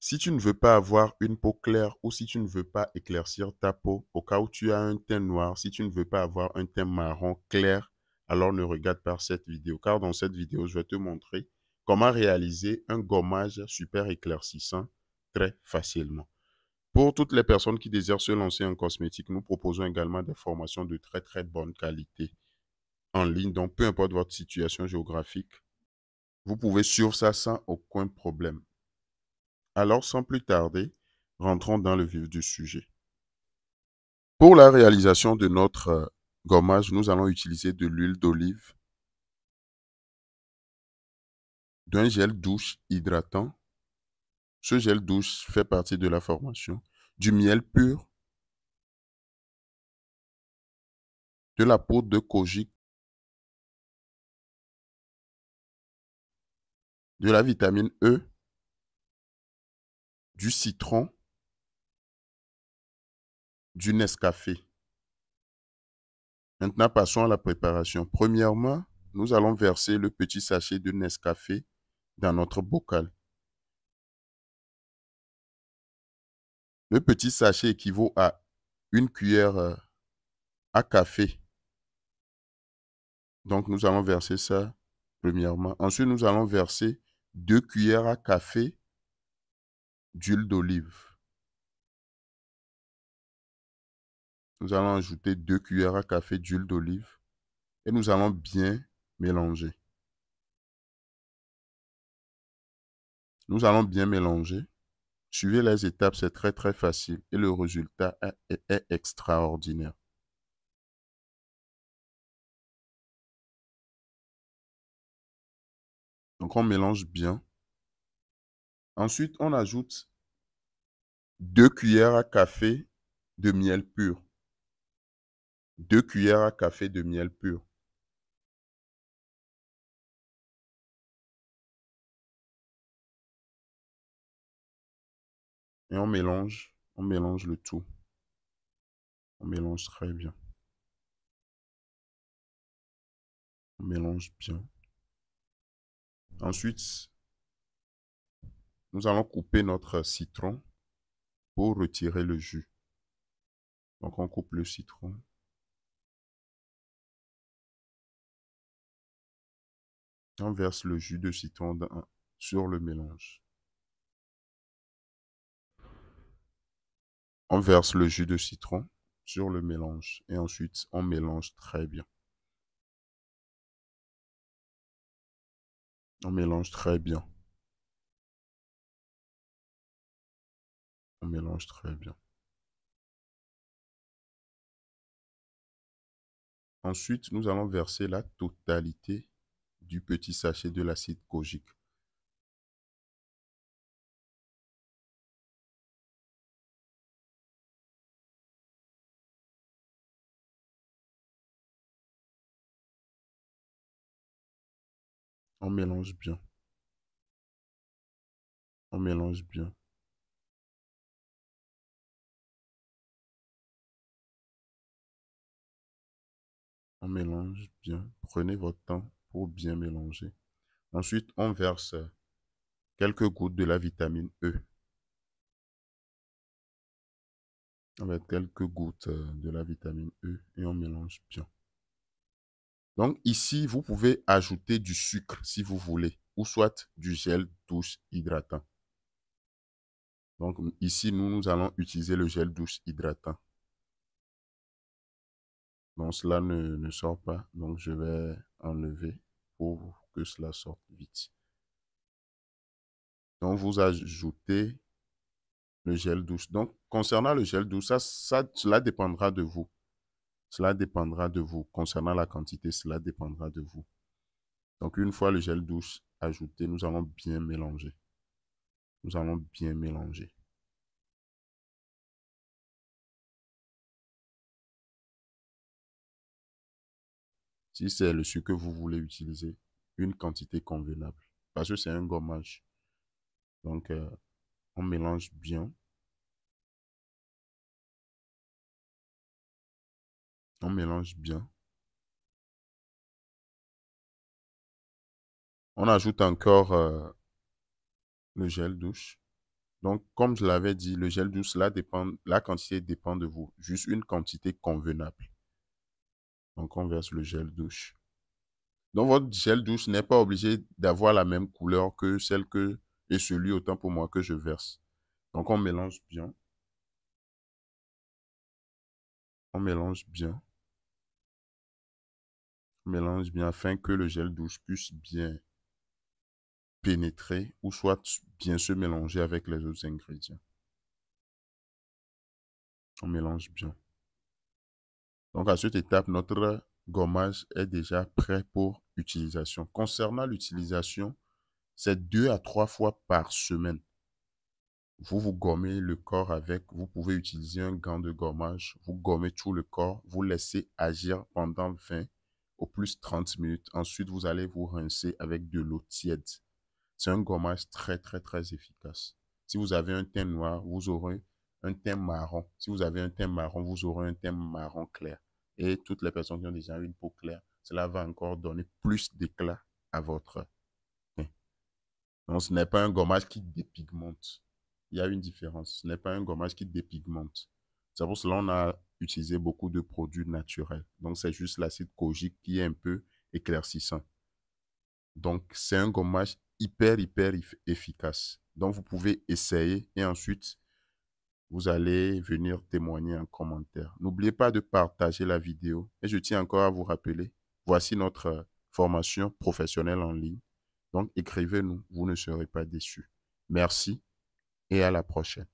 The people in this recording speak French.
Si tu ne veux pas avoir une peau claire ou si tu ne veux pas éclaircir ta peau, au cas où tu as un teint noir, si tu ne veux pas avoir un teint marron clair, alors ne regarde pas cette vidéo. Car dans cette vidéo, je vais te montrer comment réaliser un gommage super éclaircissant très facilement. Pour toutes les personnes qui désirent se lancer en cosmétique, nous proposons également des formations de très bonne qualité en ligne. Donc, peu importe votre situation géographique, vous pouvez suivre ça sans aucun problème. Alors, sans plus tarder, rentrons dans le vif du sujet. Pour la réalisation de notre gommage, nous allons utiliser de l'huile d'olive, d'un gel douche hydratant. Ce gel douche fait partie de la formation. Du miel pur, de la poudre de kojic, de la vitamine E, du citron, du Nescafé. Maintenant, passons à la préparation. Premièrement, nous allons verser le petit sachet de Nescafé dans notre bocal. Le petit sachet équivaut à une cuillère à café. Donc, nous allons verser ça premièrement. Ensuite, nous allons verser 2 cuillères à café d'huile d'olive. Nous allons ajouter 2 cuillères à café d'huile d'olive et nous allons bien mélanger. Nous allons bien mélanger. Suivez les étapes, c'est très facile et le résultat est extraordinaire. Donc, on mélange bien. Ensuite, on ajoute 2 cuillères à café de miel pur. 2 cuillères à café de miel pur. Et on mélange le tout. On mélange très bien. On mélange bien. Ensuite, nous allons couper notre citron pour retirer le jus. Donc, on coupe le citron. On verse le jus de citron sur le mélange. On verse le jus de citron sur le mélange et ensuite on mélange très bien. On mélange très bien. On mélange très bien. Ensuite, nous allons verser la totalité du petit sachet de l'acide kojic. On mélange bien. On mélange bien. On mélange bien. Prenez votre temps pour bien mélanger. Ensuite, on verse quelques gouttes de la vitamine E. On met quelques gouttes de la vitamine E et on mélange bien. Donc ici, vous pouvez ajouter du sucre si vous voulez, ou soit du gel douche hydratant. Donc ici, nous allons utiliser le gel douche hydratant. Donc cela ne sort pas, donc je vais enlever pour que cela sorte vite. Donc vous ajoutez le gel douche. Donc concernant le gel douche, cela dépendra de vous. Cela dépendra de vous. Concernant la quantité, cela dépendra de vous. Donc une fois le gel douche ajouté, nous allons bien mélanger. Nous allons bien mélanger. Si c'est le sucre que vous voulez utiliser, une quantité convenable. Parce que c'est un gommage. Donc, on mélange bien. On mélange bien. On ajoute encore le gel douche. Donc, comme je l'avais dit, le gel douche, la quantité dépend de vous. Juste une quantité convenable. Donc, on verse le gel douche. Donc, votre gel douche n'est pas obligé d'avoir la même couleur que celle que et celui autant pour moi que je verse. Donc, on mélange bien. On mélange bien. On mélange bien afin que le gel douche puisse bien pénétrer ou soit bien se mélanger avec les autres ingrédients. On mélange bien. Donc, à cette étape, notre gommage est déjà prêt pour utilisation. Concernant l'utilisation, c'est 2 à 3 fois par semaine. Vous vous gommez le corps avec, vous pouvez utiliser un gant de gommage, vous gommez tout le corps, vous laissez agir pendant 20 au plus 30 minutes. Ensuite, vous allez vous rincer avec de l'eau tiède. C'est un gommage très, très, très efficace. Si vous avez un teint noir, vous aurez un teint marron. Si vous avez un teint marron, vous aurez un teint marron clair. Et toutes les personnes qui ont déjà une peau claire, cela va encore donner plus d'éclat à votre teint. Donc, ce n'est pas un gommage qui dépigmente. Il y a une différence. Ce n'est pas un gommage qui dépigmente. C'est pour cela qu'on a utilisé beaucoup de produits naturels. Donc, c'est juste l'acide kojique qui est un peu éclaircissant. Donc, c'est un gommage hyper, hyper efficace. Donc, vous pouvez essayer et ensuite, vous allez venir témoigner en commentaire. N'oubliez pas de partager la vidéo. Et je tiens encore à vous rappeler, voici notre formation professionnelle en ligne. Donc, écrivez-nous, vous ne serez pas déçus. Merci et à la prochaine.